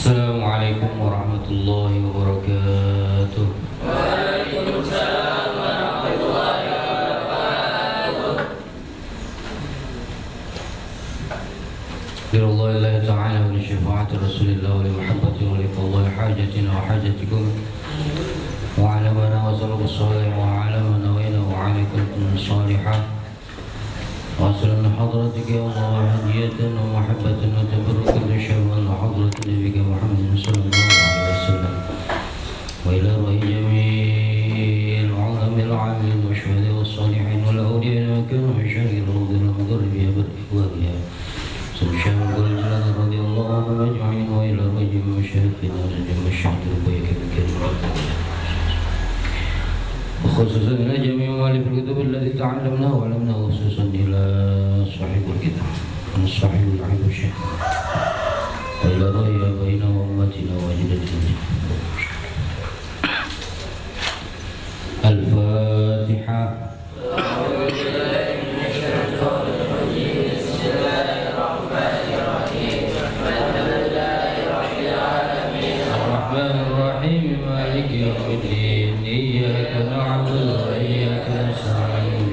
Assalamualaikum warahmatullahi wabarakatuh. Waalaikumsalam warahmatullahi wabarakatuh. Billahi ta'ala wa li syafa'ati Rasulillah wa li mahabbati wa li qada'i hajatina wa hajatikum wa ala ma nawazalahu salih wa ala ma nawayna wa alaikum salihah wa aslan hadratika ya Allah hadiyatan wa mahabbatan wa tabarrukan syawal hadrat nabiyika Muhammad sallallahu alaihi wasallam wa ila rahi jamil ulamil amin wa syuhada wa salihin wal awliya wa kanu syahid radhil maghribi ya berikwabiya subhanahu wa ta'ala radhiyallahu anhu ajma'in wa ila rahi masyayikhina wa masyayikh al-bayt خصوصا إلى جميع مؤلف الكتب التي تعلمناه وعلمناه خصوصا إلى صاحب الكتاب صاحب العلم الشيخ وإلى رأي آبائنا وأمتنا وأجدادنا. الفاتحة. الرحمن الرحيم مالك يوم الدين إياك نعبد وإياك نستعين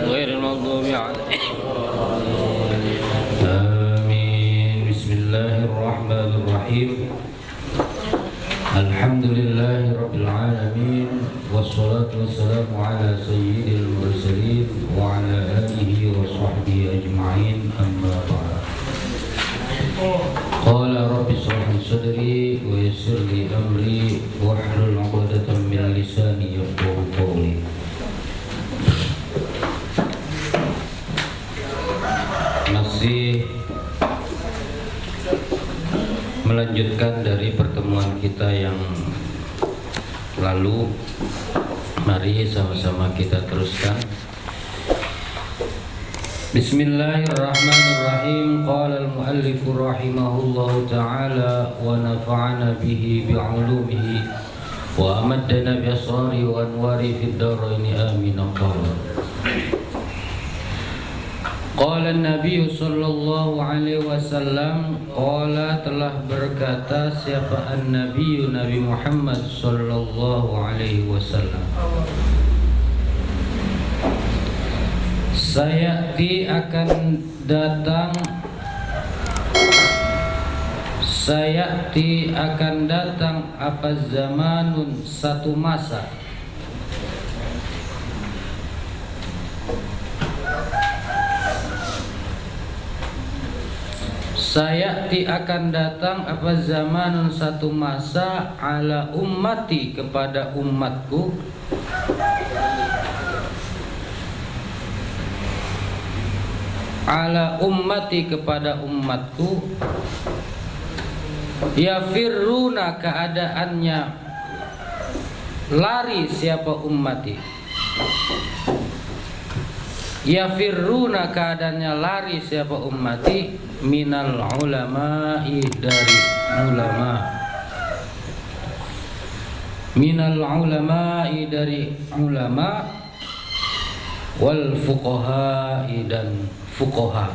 غير المغضوب عليهم. آمين. بسم الله الرحمن الرحيم. الحمد لله رب العالمين والصلاة والسلام على سيد المرسلين وعلى آله وصحبه أجمعين أما بعد. قال رب اشرح لي صدري ويسر لي أمري واحلل عقدة من لساني يفقهوا قولي. Masih melanjutkan dari pertemuan kita yang lalu, mari sama-sama kita teruskan. Bismillahirrahmanirrahim. Qala al-muallif rahimahullahu ta'ala wa nafa'ana bihi bi'ulumihi wa amaddana bi asrari wa anwari fid darain amin. Qala an-nabiy sallallahu alaihi wasallam, qala telah berkata siapa an-nabiy Nabi Muhammad sallallahu alaihi wasallam, sayati akan datang apa zamanun satu masa, sayati akan datang apa zamanun satu masa ala ummati kepada umatku, ala ummati kepada umatku, yafirruna keadaannya lari siapa ummati, yafirruna keadaannya lari siapa ummati, minal ulama'i dari ulama, minal ulama'i dari ulama, wal fuqaha'i dan fuqaha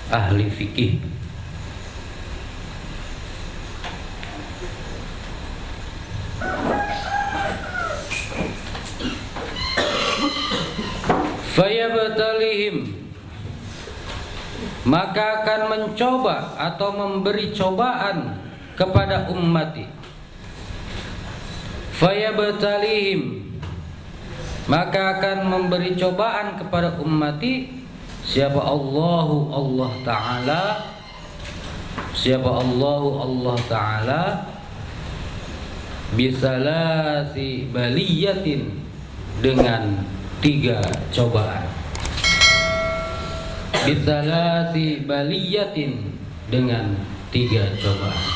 ahli fikih. Fayabtalihim, maka akan mencoba atau memberi cobaan kepada ummati. Fayabtalihim, maka akan memberi cobaan kepada ummati siapa Allahu Allah Ta'ala, siapa Allahu Allah Ta'ala, bisalasi baliyatin, dengan 3 cobaan, bisalasi baliyatin, dengan 3 cobaan.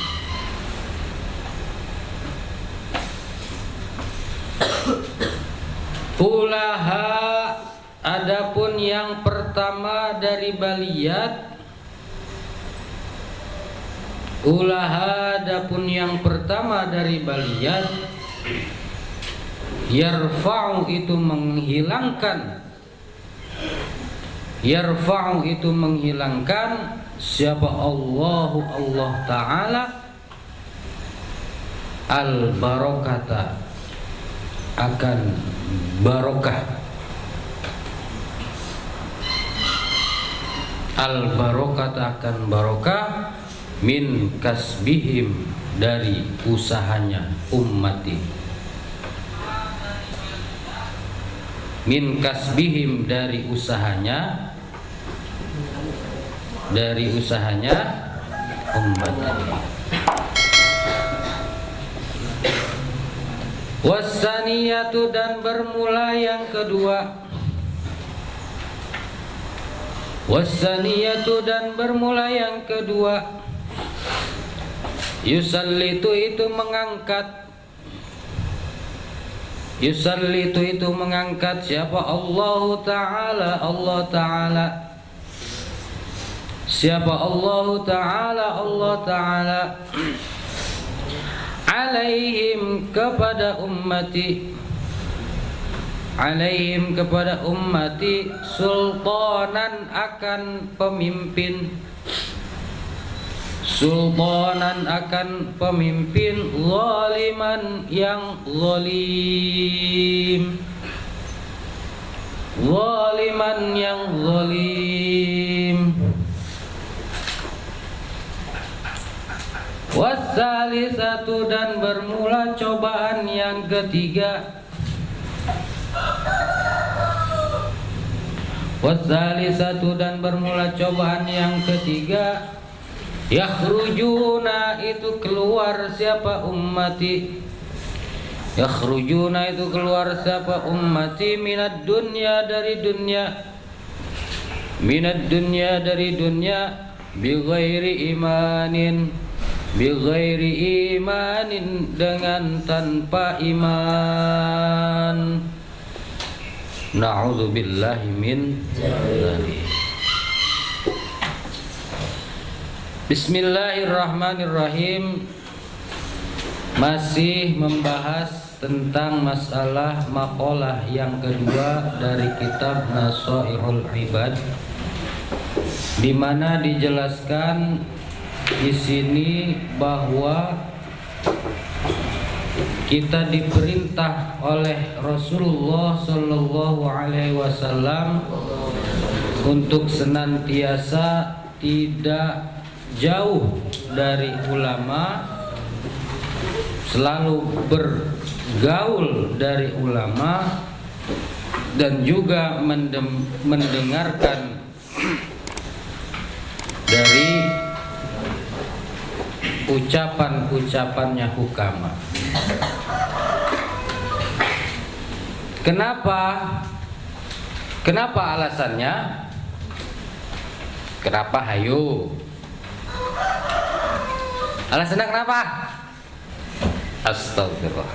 Ulaha, adapun yang pertama dari baliyat, ulaha adapun yang pertama dari baliyat, yarfa'u itu menghilangkan, Yarfa'u itu menghilangkan siapa Allah Ta'ala al-barakata akan barokah, al-barakata akan barokah min kasbihim dari usahanya ummati, min kasbihim dari usahanya ummati. Wasaniyatu dan bermula yang kedua, wasaniyatu dan bermula yang kedua, yusallitu itu mengangkat, yusallitu itu mengangkat siapa Allah Ta'ala, Allah Ta'ala, siapa Allah Ta'ala, Allah Ta'ala, alaihim kepada ummati, alaihim kepada ummati, sultanan akan pemimpin, sultanan akan pemimpin, zaliman yang zalim, zaliman yang zalim. Wasalisatu dan bermula cobaan yang ketiga, wasalisatu dan bermula cobaan yang ketiga, yakhrujuna itu keluar siapa ummati, yakhrujuna itu keluar siapa ummati, minad dunya dari dunya, minad dunya dari dunya, bighairi imanin, bighairi imanin dengan tanpa iman. Na'udzubillahi min dzalik. Bismillahirrahmanirrahim. Masih membahas tentang masalah maqalah yang kedua dari kitab Nasaihul Ibad, di mana dijelaskan di sini bahwa kita diperintah oleh Rasulullah Shallallahu Alaihi Wasallam untuk senantiasa tidak jauh dari ulama, selalu bergaul dari ulama, dan juga mendengarkan dari ucapan-ucapannya hukama. Kenapa? Kenapa alasannya? Kenapa hayu? Alasannya kenapa? Astagfirullah.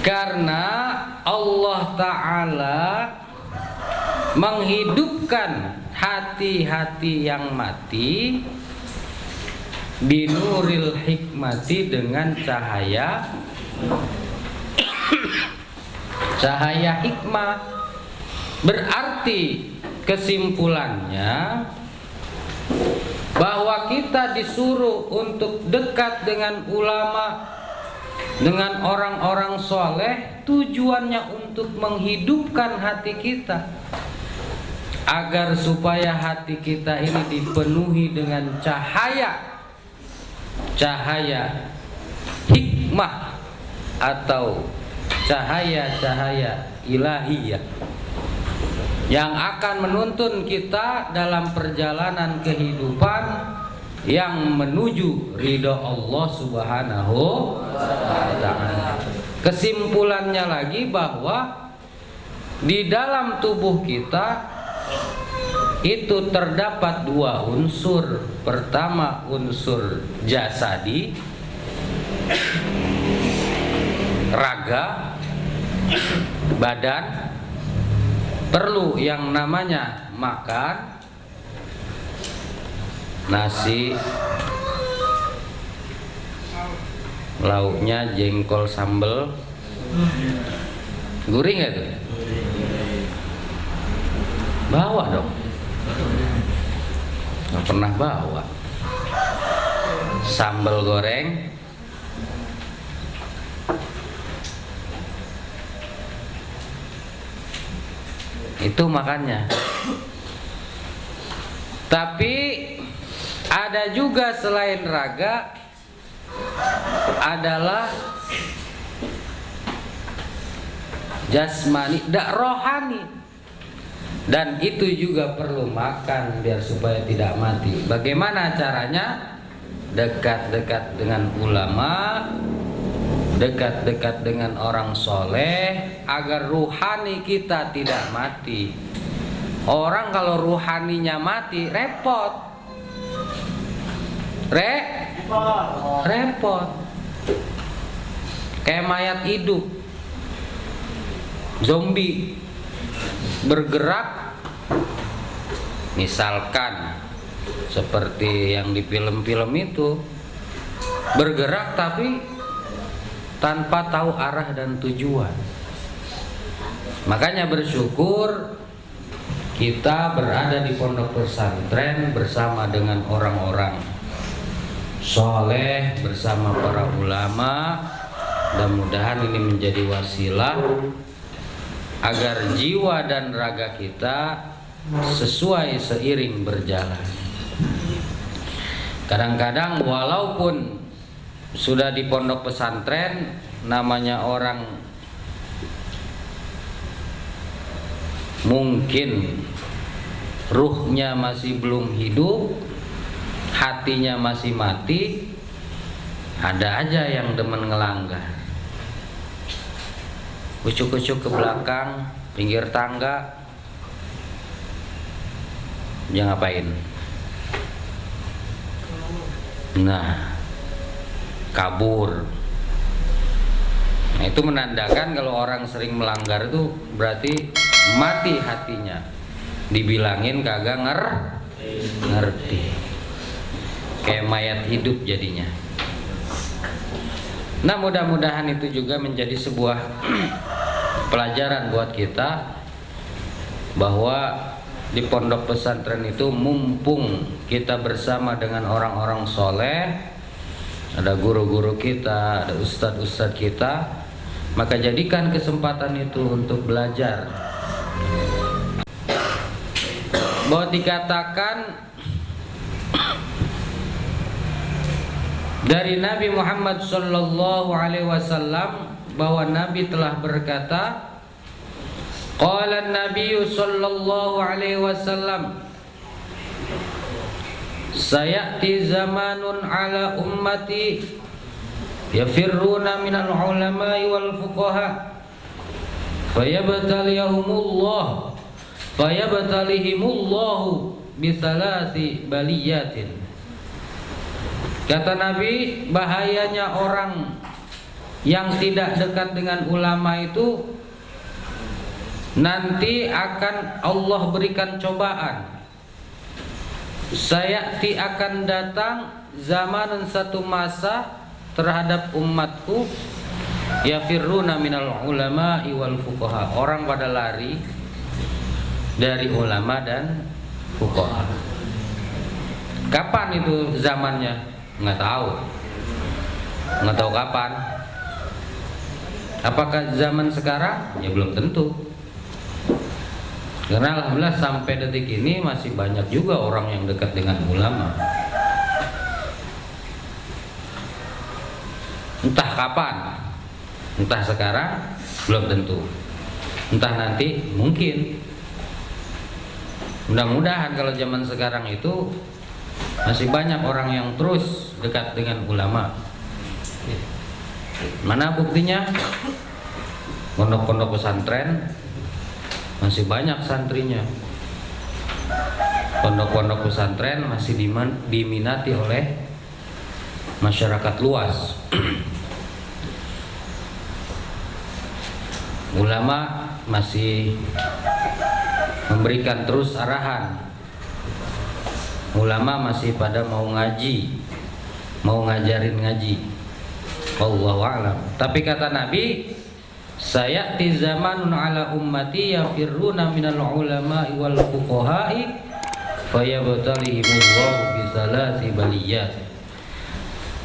Karena Allah Ta'ala menghidupkan hati-hati yang mati binuril hikmati dengan cahaya cahaya hikmah. Berarti kesimpulannya bahwa kita disuruh untuk dekat dengan ulama, dengan orang-orang soleh, tujuannya untuk menghidupkan hati kita, agar supaya hati kita ini dipenuhi dengan cahaya hikmah atau cahaya-cahaya ilahiyah yang akan menuntun kita dalam perjalanan kehidupan yang menuju ridha Allah Subhanahu wa ta'ala. Kesimpulannya lagi bahwa di dalam tubuh kita itu terdapat dua unsur. Pertama unsur jasadi, raga, badan, perlu yang namanya makan, nasi, lauknya jengkol sambal, gurih nggak tuh? Bawa dong. Nggak pernah bawa. Sambal goreng, itu makannya. Tapi ada juga selain raga adalah jasmani, rohani. Dan itu juga perlu makan biar supaya tidak mati. Bagaimana caranya? Dekat-dekat dengan ulama, dekat-dekat dengan orang soleh, agar ruhani kita tidak mati. Orang kalau ruhaninya mati repot. Repot. Kayak mayat hidup, zombie bergerak, misalkan seperti yang di film-film itu, bergerak tapi tanpa tahu arah dan tujuan. Makanya bersyukur kita berada di pondok pesantren bersama dengan orang-orang soleh, bersama para ulama. Mudah-mudahan ini menjadi wasilah agar jiwa dan raga kita sesuai seiring berjalan. Kadang-kadang walaupun sudah di pondok pesantren, namanya orang mungkin ruhnya masih belum hidup, hatinya masih mati, ada aja yang demen ngelanggar. Ucuk-ucuk ke belakang, pinggir tangga, dia ngapain? Nah, kabur. Nah, itu menandakan kalau orang sering melanggar itu berarti mati hatinya. Dibilangin kagak ngerti. Kayak mayat hidup jadinya. Nah, mudah-mudahan itu juga menjadi sebuah pelajaran buat kita bahwa di pondok pesantren itu mumpung kita bersama dengan orang-orang soleh, ada guru-guru kita, ada ustadz-ustadz kita, maka jadikan kesempatan itu untuk belajar. Bahwa dikatakan dari Nabi Muhammad sallallahu alaihi wasallam bahwa Nabi telah berkata, qala an-nabiy sallallahu alaihi wasallam, sayati zamanun ala ummati yafirruna minal ulama'i wal fuqaha fayabtalihimullahu bisalasi baliyatin. Kata Nabi, bahayanya orang yang tidak dekat dengan ulama itu nanti akan Allah berikan cobaan. Sayati akan datang zaman satu masa terhadap umatku, yafirruna minal ulama'i wal fuqaha, orang pada lari dari ulama dan fuqaha. Kapan itu zamannya? Nggak tahu kapan. Apakah zaman sekarang? Ya belum tentu. Karena alhamdulillah sampai detik ini masih banyak juga orang yang dekat dengan ulama. Entah kapan, entah sekarang, belum tentu. Entah nanti, mungkin. Mudah-mudahan kalau zaman sekarang itu masih banyak orang yang terus dekat dengan ulama. Mana buktinya? Pondok-pondok pesantren masih banyak santrinya. Pondok-pondok pesantren masih diminati oleh masyarakat luas. Ulama masih memberikan terus arahan. Ulama masih pada mau ngaji, mau ngajarin ngaji. Wallahu a'lam. Tapi kata Nabi, sayati zamanun ala ummati yafirruna minal ulama'i wal fuqaha'i fayabtalihimullahu bisalasi baliyat.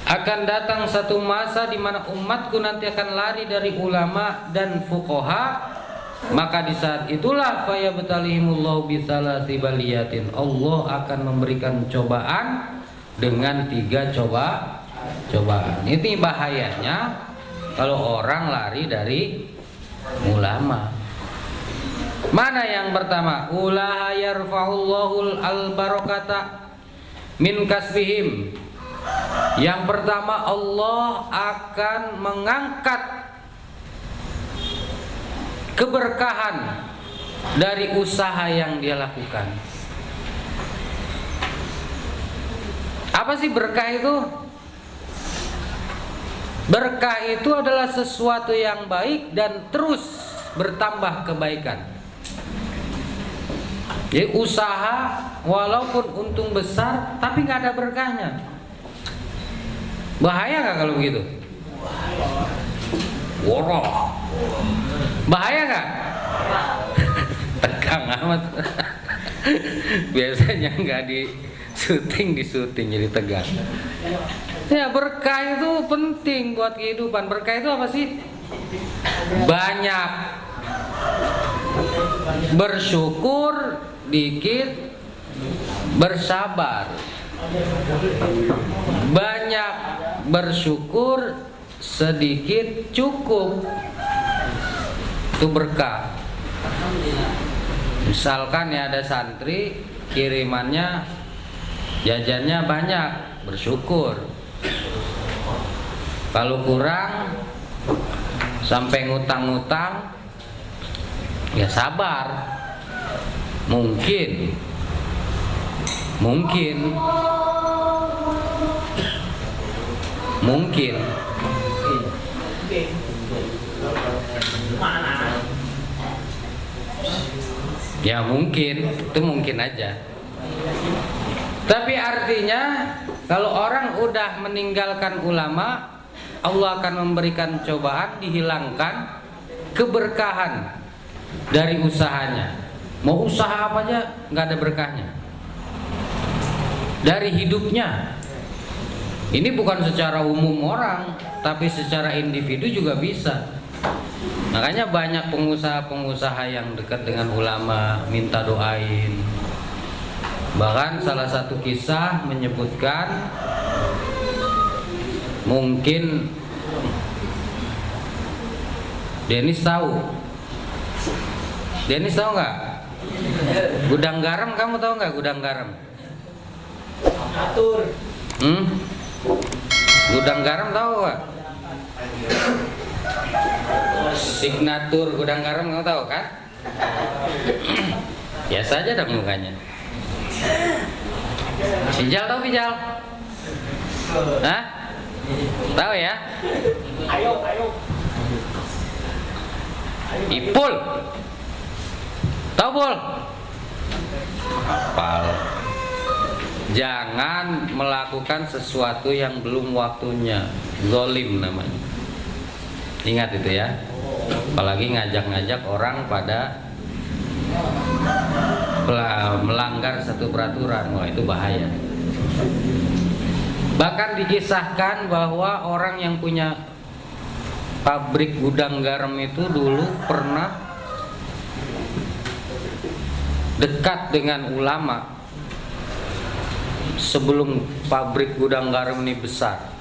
Akan datang satu masa di mana umatku nanti akan lari dari ulama dan fuqaha, maka di saat itulah fayabtalihimullahu bisalasi baliyatin, Allah akan memberikan cobaan dengan 3 cobaan. Ini bahayanya kalau orang lari dari ulama. Mana yang pertama? Ulaha yarfa'ullahul al-barakata min kasbihim. Yang pertama, Allah akan mengangkat keberkahan dari usaha yang dia lakukan. Apa sih berkah itu? Berkah itu adalah sesuatu yang baik dan terus bertambah kebaikan. Jadi usaha walaupun untung besar tapi nggak ada berkahnya, bahaya nggak kalau begitu? Woroh, bahaya nggak? Tegang amat. Biasanya nggak di syuting jadi tegang. Ya, berkah itu penting buat kehidupan. Berkah itu apa sih? Banyak, bersyukur dikit, bersabar. Banyak bersyukur, sedikit cukup. Itu berkah. Misalkan ya ada santri kirimannya jajannya banyak, bersyukur. Kalau kurang sampai ngutang-ngutang, ya sabar. Mungkin ya mungkin, itu mungkin aja. Tapi artinya kalau orang udah meninggalkan ulama, Allah akan memberikan cobaan, dihilangkan keberkahan dari usahanya. Mau usaha apa aja nggak ada berkahnya. Dari hidupnya. Ini bukan secara umum orang, tapi secara individu juga bisa. Makanya banyak pengusaha-pengusaha yang dekat dengan ulama minta doain. Bahkan salah satu kisah menyebutkan mungkin Dennis tahu nggak? Gudang garam, kamu tahu nggak gudang garam? Atur. Gudang garam tahu nggak? Signatur gudang garam kamu tahu kan? Biasa aja dong mukanya. Bijal tahu Bijal? Hah? Tahu ya? Ayo. Ipul. Tahu Bol? Hafal. Jangan melakukan sesuatu yang belum waktunya. Zolim namanya. Ingat itu ya. Apalagi ngajak-ngajak orang pada melanggar satu peraturan. Wah, itu bahaya. Bahkan dikisahkan bahwa orang yang punya pabrik gudang garam itu dulu pernah dekat dengan ulama sebelum pabrik gudang garam ini besar.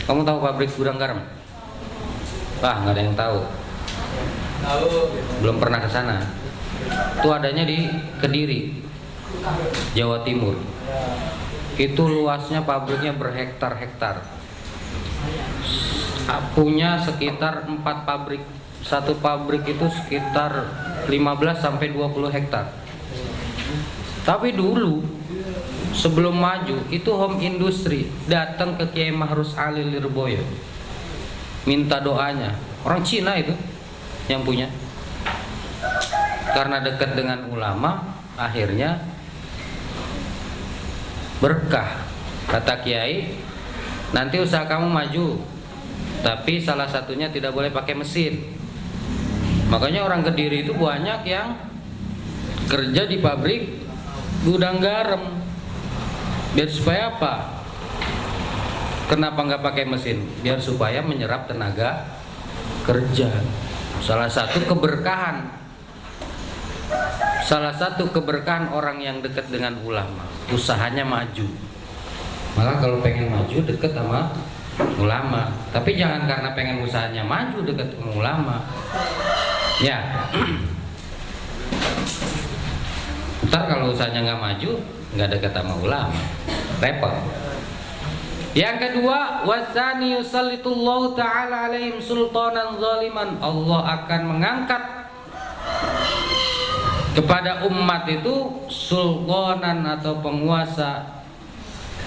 Kamu tahu pabrik gudang garam? Wah, nggak ada yang tahu. Belum pernah ke sana. Itu adanya di Kediri, Jawa Timur. Itu luasnya pabriknya berhektar-hektar. Punya sekitar 4 pabrik. Satu pabrik itu sekitar 15 sampai 20 hektar. Tapi dulu sebelum maju itu home industry datang ke Kiai Mahrus Ali Lirboyo minta doanya. Orang Cina itu yang punya. Karena dekat dengan ulama, akhirnya berkah. Kata Kiai, nanti usaha kamu maju, Tapi salah satunya tidak boleh pakai mesin. Makanya orang Kediri itu banyak yang kerja di pabrik gudang garam. Biar supaya apa? Kenapa nggak pakai mesin? Biar supaya menyerap tenaga kerja. Salah satu keberkahan orang yang dekat dengan ulama, usahanya maju. Malah kalau pengen maju dekat sama ulama. Tapi jangan karena pengen usahanya maju dekat sama ulama. Ya. Ntar kalau usahanya nggak maju, nggak dekat sama ulama, repot. Yang kedua, wasani yusallitullahu ta'ala alaihim sultanan zaliman. Allah akan mengangkat kepada umat itu sultanan atau penguasa,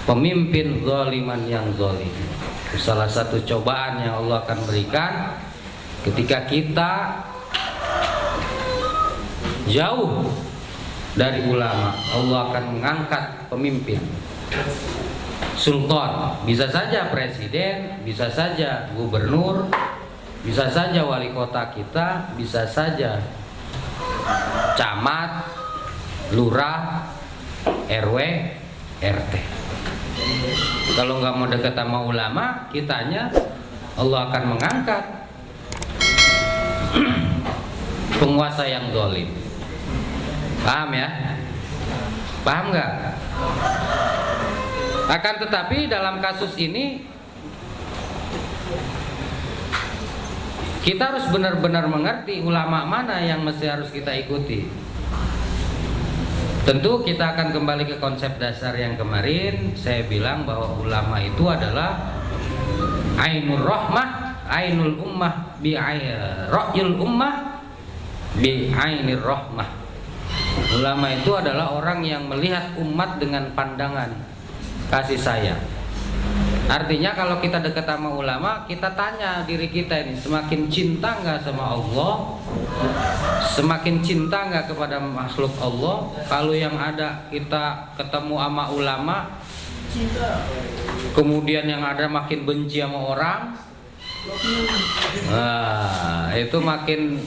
pemimpin zaliman yang zalim. Salah satu cobaan yang Allah akan berikan ketika kita jauh dari ulama, Allah akan mengangkat pemimpin. Sultan, bisa saja presiden, bisa saja gubernur, bisa saja wali kota kita, bisa saja camat, lurah, RW, RT. Kalau nggak mau dekat sama ulama, kitanya Allah akan mengangkat penguasa yang zalim. Paham ya? Paham nggak? Akan tetapi dalam kasus ini kita harus benar-benar mengerti ulama mana yang mesti harus kita ikuti. Tentu kita akan kembali ke konsep dasar yang kemarin saya bilang bahwa ulama itu adalah ainur rahmah, ainul ummah bi ra'yul ummah bi ainir rahmah. Ulama itu adalah orang yang melihat umat dengan pandangan kasih sayang. Artinya kalau kita dekat sama ulama, kita tanya diri kita ini, semakin cinta nggak sama Allah, semakin cinta nggak kepada makhluk Allah. Kalau yang ada kita ketemu sama ulama, kemudian yang ada makin benci sama orang, nah, itu makin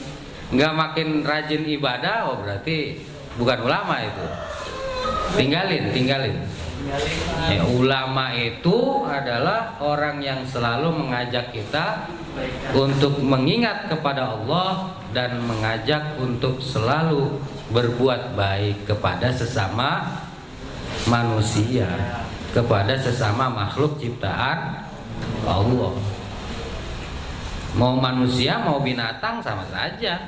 rajin ibadah, oh berarti bukan ulama itu. Tinggalin. Ya, ulama itu adalah orang yang selalu mengajak kita untuk mengingat kepada Allah dan mengajak untuk selalu berbuat baik kepada sesama manusia, kepada sesama makhluk ciptaan Allah. Mau manusia, mau binatang sama saja.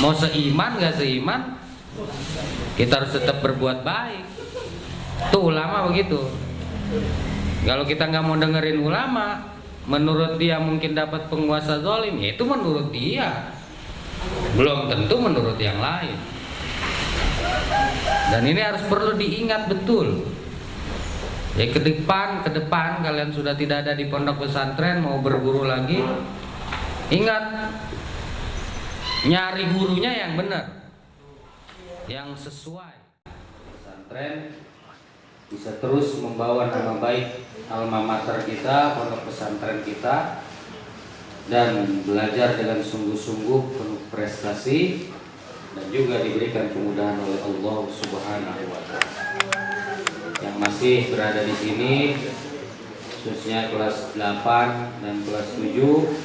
Mau seiman gak seiman, kita harus tetap berbuat baik. Tuh ulama begitu. Kalau kita nggak mau dengerin ulama, menurut dia mungkin dapat penguasa zalim, ya itu menurut dia, belum tentu menurut yang lain. Dan ini harus perlu diingat betul. Ya ke depan kalian sudah tidak ada di pondok pesantren, mau berguru lagi, ingat nyari gurunya yang benar, yang sesuai. Pesantren bisa terus membawa nama baik alma mater kita, pondok pesantren kita, dan belajar dengan sungguh-sungguh penuh prestasi dan juga diberikan kemudahan oleh Allah Subhanahu wa taala. Yang masih berada di sini khususnya kelas 8 dan kelas 7,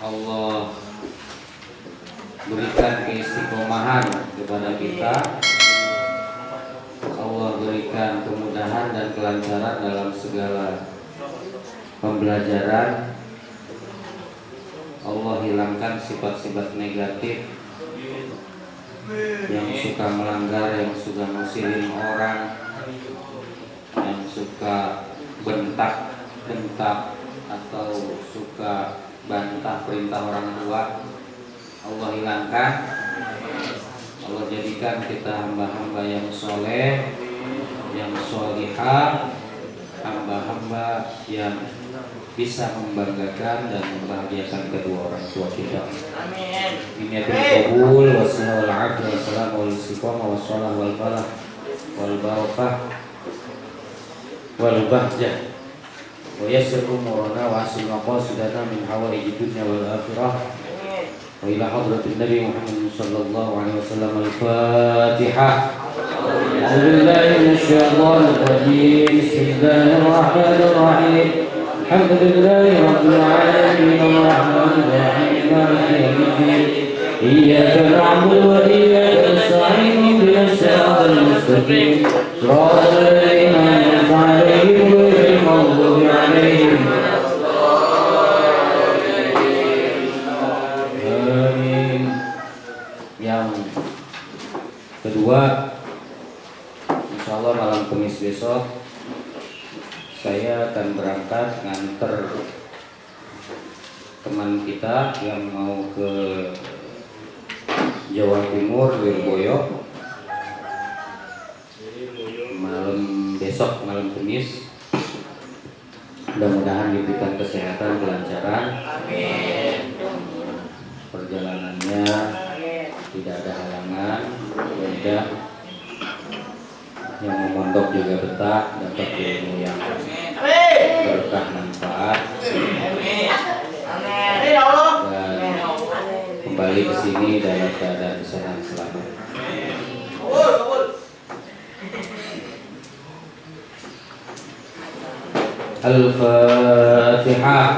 Allah berikan keistiqomahan kepada kita. Allah berikan kemudahan dan kelancaran dalam segala pembelajaran. Allah hilangkan sifat-sifat negatif yang suka melanggar, yang suka ngusilin orang, yang suka bentak atau suka bantah perintah orang tua. Allah hilangkan. Allah jadikan kita hamba-hamba yang soleh, yang solihah, hamba-hamba yang bisa membanggakan dan membahagiakan kedua orang tua kita. Amin. Minatul qabul wassalamu alaikum wassalamu istiqamah wassalam wal falah wal barakah wal bahjah. ويسر أمورنا وأحسن مقاصدنا من حوائج الدنيا والآخرة وإلى حضرة النبي محمد صلى الله عليه وسلم. الفاتحة. أعوذ بالله من الشيطان الرجيم. بسم الله الرحمن الرحيم. الحمد لله رب العالمين الرحمن الرحيم مالك يوم الدين إياك نعبد وإياك نستعين اهدنا الصراط المستقيم صراط الذين أنعمت عليهم غير المغضوب عليهم. Amin. Yang kedua, insya Allah malam Kamis besok saya akan berangkat nganter teman kita yang mau ke Jawa Timur, Lirboyo, malam besok, malam Kamis. Mudah-mudahan diberikan kesehatan, kelancaran. Perjalanannya tidak ada halangan, mudah. Yang memondok juga betah, dapat ilmu yang berkah manfaat, dan kembali ke sini dalam keadaan sehat selamat. Al-Fatihah.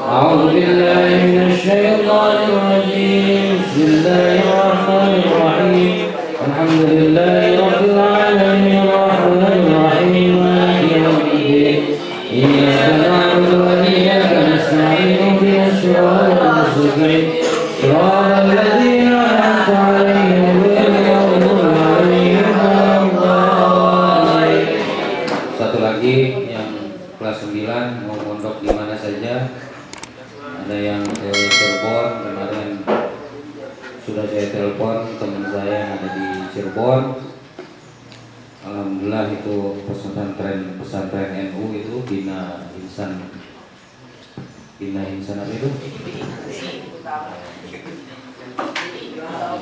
A'udzu billahi minasy syaithanir rajim. Bismillahirrahmanirrahim. Alhamdulillahi rabbil alamin arrahmanir rahim maliki yaumiddin. Iyyaka na'budu wa iyyaka nasta'in ihdinas siratal mustaqim siratal ladzina an'amta 'alaihim ghairil maghdubi 'alaihim waladdallin. Satu lagi yang kelas 9 mau mondok di mana saja. Ada yang ke Cirebon, kemarin sudah saya telepon teman saya yang ada di Cirebon. Alhamdulillah itu pesantren NU itu Bina Insan apa itu?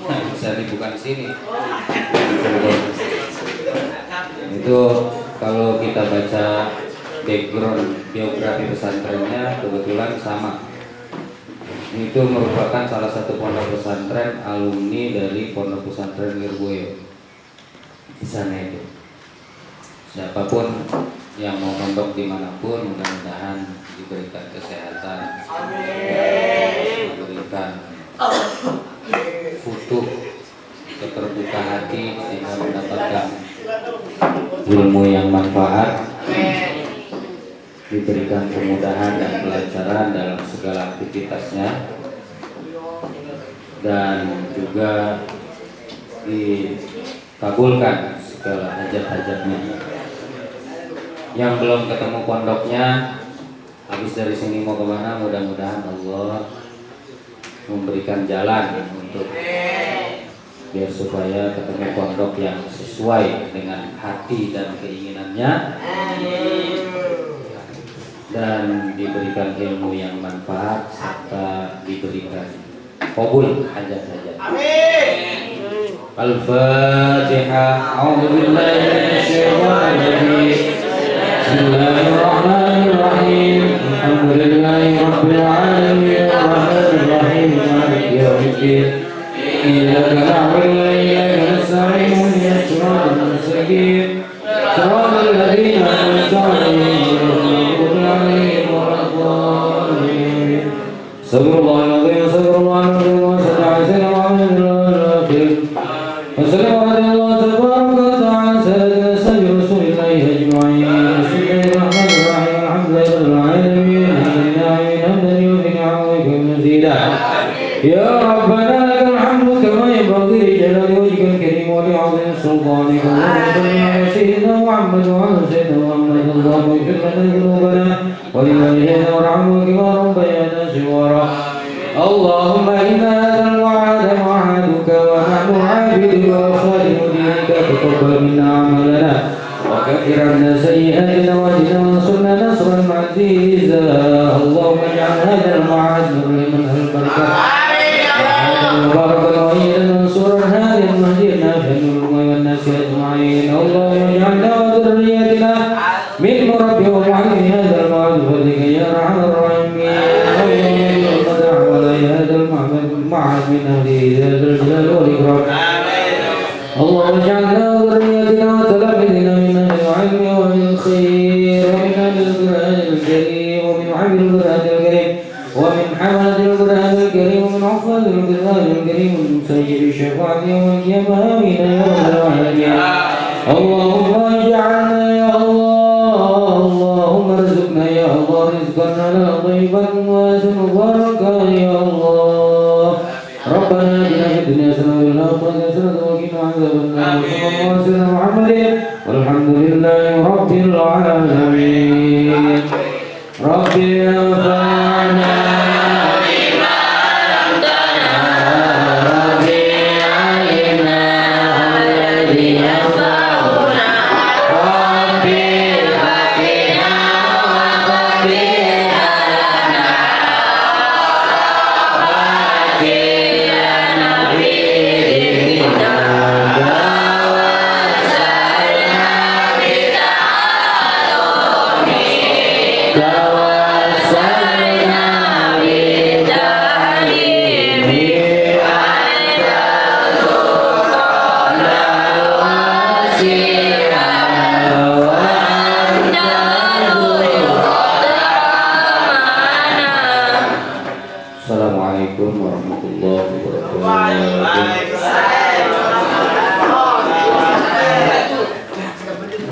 Insan bukan sini. Itu kalau kita baca background biografi pesantrennya kebetulan sama. Itu merupakan salah satu pondok pesantren alumni dari pondok pesantren Lirboyo di sana itu. Siapapun yang mau pondok dimanapun, mudah-mudahan diberikan kesehatan, diberikan futuh, keterbuka hati sehingga mendapatkan ilmu yang manfaat, diberikan kemudahan dan kelancaran dalam segala aktivitasnya, dan juga dikabulkan segala hajat-hajatnya. Yang belum ketemu pondoknya, habis dari sini mau kemana, mudah-mudahan Allah memberikan jalan untuk biar supaya ketemu pondok yang sesuai dengan hati dan keinginannya, dan diberikan ilmu yang manfaat serta diberikan qabul hajat-hajat. Amin. Al-Fatihah. A'udzu billahi minasy syaithanir rajim. Bismillahirrahmanirrahim. Alhamdulillahi rabbil alamin arrahmanir rahim maliki yaumiddin. Iyyaka na'budu wa iyyaka nasta'in ihdinas siratal mustaqim siratal ladzina an'amta 'alaihim Astagfirullahaladzim, astagfirullahaladzim, wa sallallahu alaihi wa sallam ala tabaraka wa ta'ala sayyidina sayyid rasulillahi ajma'in. Bismillahirrahmanirrahim. Alhamdulillahil alamin. Hamdan yufi'u wa mazida. Ya Rabbana lakal hamdu kama yanbaghi li jalali wajhikal karim wa li 'azimi sultanika. Allahumma salli ala sayyidina Muhammad wa ala sayyidina Muhammad. Allahumma ighfir lana dhunubana wa li walidayna warhamhum kama rabbayana صغارا. اللهم إن هذا الوعد وعدك ونحن عابدك وخادم دينك فتقبل منا أعمالنا وكفر عنا سيئاتنا واهدنا وانصرنا نصرا عزيزا. اللهم اجعل هذا الموعد مظلما البركة مباركا وإيدا منصورا هاديا مهديا نافعا للأمم والناس أجمعين. اللهم اجعلنا وذريتنا من مربي ومعلم هذا الموعد من أهله يا ذا الجلال والإكرام. اللهم اجعلنا وذريتنا وتلاميذنا من أهل العلم ومن الخير ومن أهل القرآن الكريم ومن عبد القرآن الكريم ومن حملة القرآن الكريم ومن حفاظ القرآن الكريم ومن سيد الشفاعة يوم القيامة آمين يا رب العالمين. اللهم اجعلنا يا الله، اللهم ارزقنا يا الله رزقا على طيبا واسعا مباركا يا الله. ربنا آتنا في الدنيا حسنة وفي الآخرة حسنة وقنا عذاب النار. صلى الله على سيدنا محمد والحمد لله رب العالمين. رب انفعنا بما علمتنا رب علمنا الذي ينفعنا رب فقنا وقبل لنا وأكلنا في ذكرنا توسلنا بتعلمك توسلنا بتعليمك وأنت ارزقنا الوسيلة وأنت السلام عليكم warahmatullahi wabarakatuh.